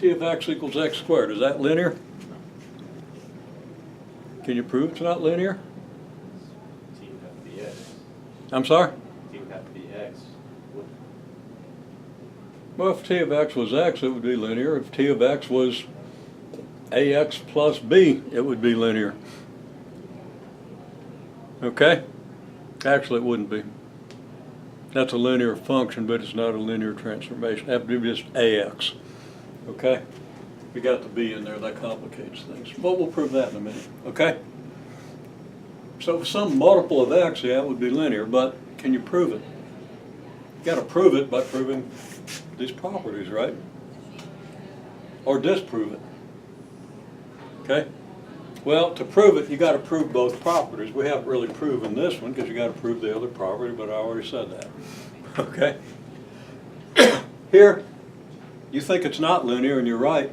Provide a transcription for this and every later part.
T of x equals x squared. Is that linear? Can you prove it's not linear? T would have to be x. I'm sorry? T would have to be x. Well, if T of x was x, it would be linear. If T of x was ax plus b, it would be linear. Okay? Actually, it wouldn't be. That's a linear function, but it's not a linear transformation. It have to be just ax. Okay? We got the b in there. That complicates things. But we'll prove that in a minute. Okay? So for some multiple of x, yeah, it would be linear, but can you prove it? You got to prove it by proving these properties, right? Or disprove it. Okay? Well, to prove it, you got to prove both properties. We haven't really proven this one because you got to prove the other property, but I already said that. Okay? Here, you think it's not linear, and you're right.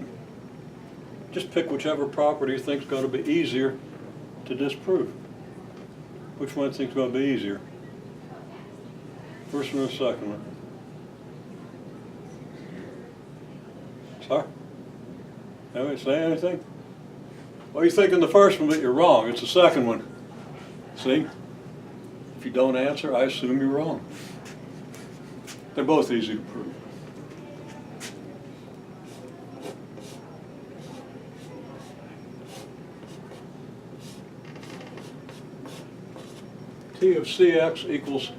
Just pick whichever property you think is going to be easier to disprove. Which one do you think is going to be easier? First one or the second one? Sorry? Haven't say anything? Well, you're thinking the first one, but you're wrong. It's the second one. See? If you don't answer, I assume you're wrong. They're both easy to prove. T of Cx equals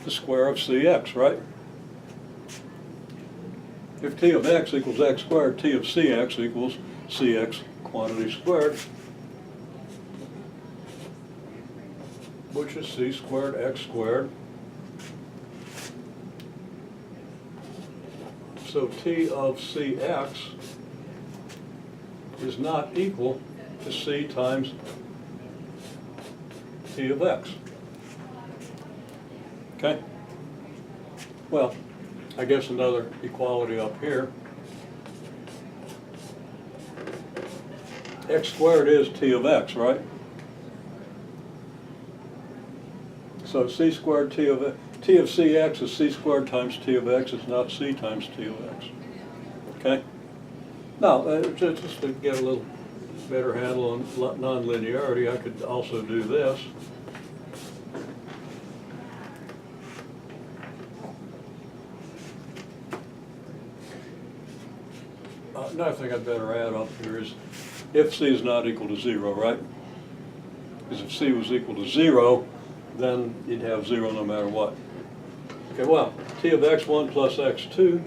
the square of Cx, right? If T of x equals x squared, T of Cx equals Cx quantity squared, which is c squared x squared. So T of Cx is not equal to c times T of x. Okay? Well, I guess another equality up here. X squared is T of x, right? So c squared T of Cx is c squared times T of x. It's not c times T of x. Okay? Now, just to get a little better handle on nonlinearity, I could also do this. Another thing I'd better add up here is if c is not equal to 0, right? Because if c was equal to 0, then you'd have 0 no matter what. Okay, well, T of x1 plus x2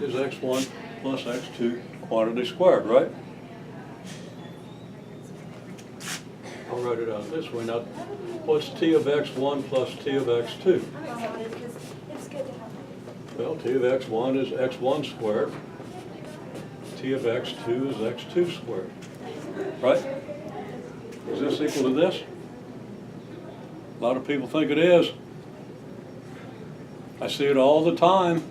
is x1 plus x2 quantity squared, right? I'll write it out this way. Now, what's T of x1 plus T of x2? Well, T of x1 is x1 squared. T of x2 is x2 squared. Right? Is this equal to this? A lot of people think it is. I see it all the time.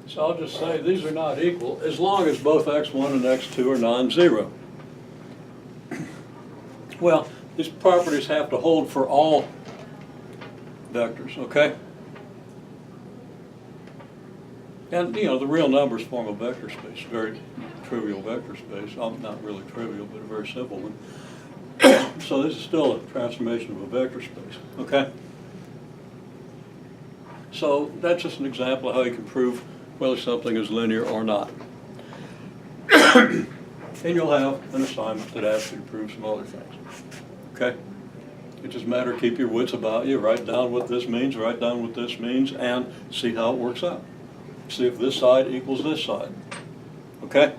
So I'll just say these are not equal as long as both x1 and x2 are non-zero. Well, these properties have to hold for all vectors, okay? And, you know, the real numbers form a vector space, very trivial vector space. Not really trivial, but a very simple one. So this is still a transformation of a vector space, okay? So that's just an example of how you can prove whether something is linear or not. And you'll have an assignment that asks you to prove some other things. Okay? It just matter keep your wits about you, write down what this means, write down what this means, and see how it works out. See if this side equals this side. Okay?